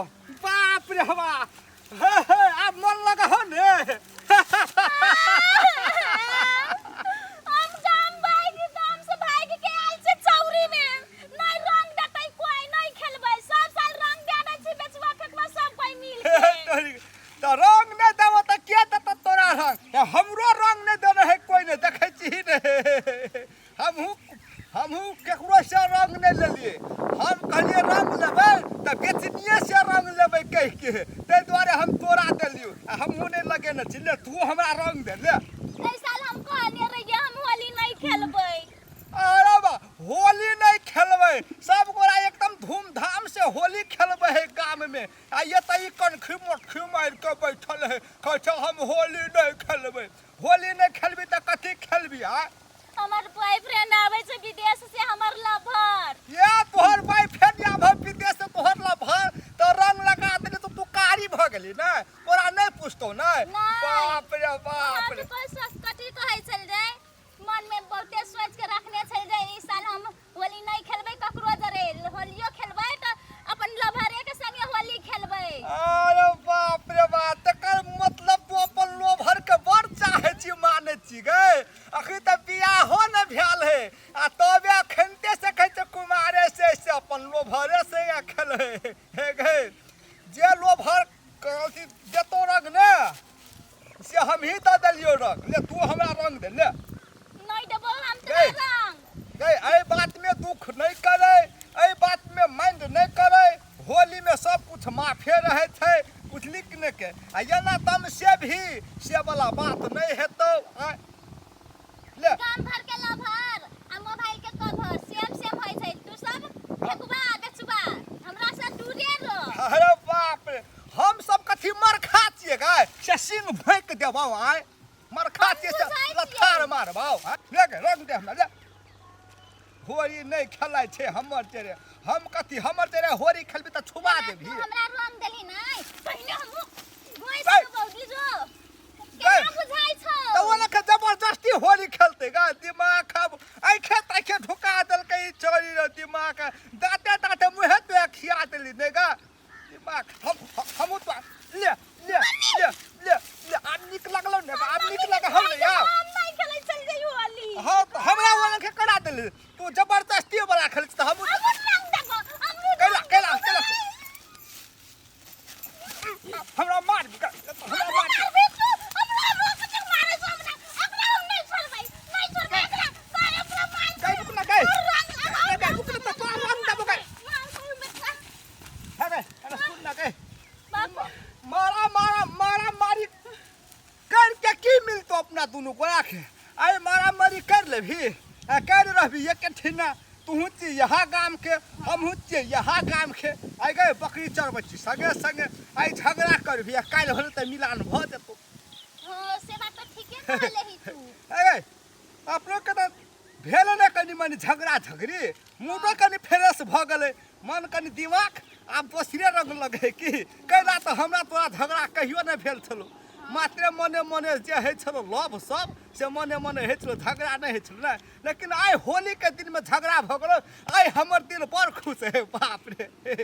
बाप रे बाप अब मन लगा हो ने हम काम भाग काम से भाग के आइल से चौरी में नहीं रंग देतै कोई नहीं खेलबै सब साल रंग देना छी बेचवा फेकवा सब कोई मिल के तो रंग नहीं देबो तो के देत तोरा रंग हमरो रंग नहीं देने है कोई नहीं देखै छी ने हमहू केकरो से रंग नहीं लेलिए हम कहलिए रंग लेबै तो बेचनिए से रंग लेबै कह के ते द्वारे हम तोरा देलियो हमहू नहीं लगेने छी ले तू हमरा रंग दे ले ए साल हम कहने रहिए हम होली नहीं खेलबै अरे बा होली नहीं खेलबै सब गोरा एकदम धूमधाम से होली खेलबै है गांव में आ ये त ई कनखी मोटखी मार के बैठल है कहै हम होली नहीं खेलबै होली नहीं खेलबी त कथी खेलबी आ हमर बॉयफ्रेंड आवे छै विदेश से हमर लवर ये तोहर बॉयफ्रेंड आबै विदेश से तोहर लभर त रंग लगा देली तो तू कारी भ गेली ना तोरा नहीं पुछतो ना बाप रे बाप रे कोई कथी कहै चल जाय मन में बहुते सोच के रखने चल जाय ई साल हम होली नहीं खेलबै ककरो जरे होलियो खेलबै त अपन लवरे के संगे होली खेलबै अरे बाप रे बाप तकर मतलब तू अपन लोभर के बड़ चाहे छी माने छी गे अखन त बियाहो न भेल है आ तबे अखनते से कहै छै कुमारे से अपन लोभरे से या खेल हे गे जे लोभर कहै देतो रंग ने से हम ही द देलियो रंग ले तू हमरा रंग दे ले नहीं देबो हम तोरा रंग गे एहि बात में दुख नहीं करे एहि बात में माइंड नहीं करे होली में सब कुछ माफे रहे थे बुझली कि नहीं के आ एना तम से भी से वाला बात नहीं हेतौ ले काम भर के लवर आ मोबाइल के कवर सेम होय छै तू सब फेकबा बेचबा हमरा से दूरे रह अरे बाप रे हम सब कथी मरखा छिए गे से सिंह भोंक देबौ आय मरखा छिए से लथार मारबौ ले गे रंग दे हमरा ले होली नहीं खेलाय छै हमर तेरे हम कथी हमर तेरे होली खेलबी त छुबा देबही हमरा रंग देली नहीं पहिने हम गोइ ए! से बौडी जो केना बुझाइ छौ तो ओने के जबरदस्ती होली खेलते गा दिमाग खब आंखे ताखे ढुका देलकै ई चोरी रे दिमाग दाते दाते मुहे पे खिया देली ने गा दिमाग हम तो ले ले ले ले ले अब निक लगलो ने अब निक लगा हम ने यार हम नहीं खेलै चल जाई होली हां तो हमरा ओने के करा देली तू जबरदस्ती वाला खेल त हम हम रंग देबो हम केला हमरा मार हमरा मार मारी करके की मिलतो अपना दोनों गोरा के आई मारा मारी कर लेभी कर रहबी एक ठिना तू छी यहाँ गाम के हम छी यहाँ गाम के आई गए बकरी चरबै छी संगे संगे आई झगड़ा करबी काल होल त मिलान भ जेतो हां से बात तो ठीके कहलेही तू ए अपनो के त भेल ने कनी मनी झगड़ा झगड़ी मुडो कनी फ्रेश भ गेलै मन कनी दिमाग आब बसरे रंग लगे की कैला त हमरा तोरा झगड़ा कहियो नहीं भेल छलो मात्रे मने मने जे है छलो लव सब से मने मने है छलो झगड़ा नहीं है छलो ना लेकिन आई होली के दिन में झगड़ा भ गेलो आई हमर दिल बड़ खुश है बाप रे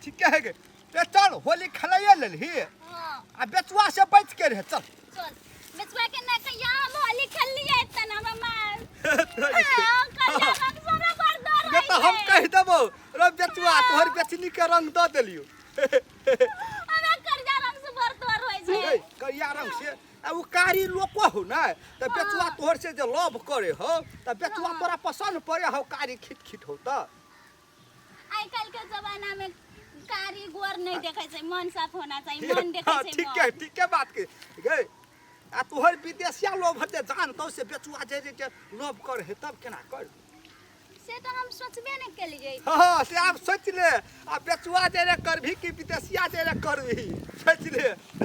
ठीक है गे ते चल होली खेलाइए लेलही हां आ बेचुआ से बच के रह चल चल बेचवा के ना कहिया हम होली खेल लिए तना मार कहिया हम सारा बार डर ये तो हम कह देबो रे बेचुआ तोहर बेचनी के रंग द देलियो हमरा करजा रंग से भर तोर होय छै करिया रंग से आ उ कारी लोको हो ना त बेचुआ तोहर से जे लव करे हो त बेचुआ तोरा पसंद पड़े हो कारी खिट खिट हो त आइ काल के जमाना में कारी गोर नहीं देखे छै मन साफ होना चाहिए मन देखे छै ठीक है बात के गे आ तोहर विदेशिया लोभ हते जानतो से बेचुआ जे लव करे है तब केना कर से तो हम सोचबे नहीं केलिए हां से आप सोच ले आ बेचुआ जे रे करभी कि विदेशिया जे रे करभी सोच ले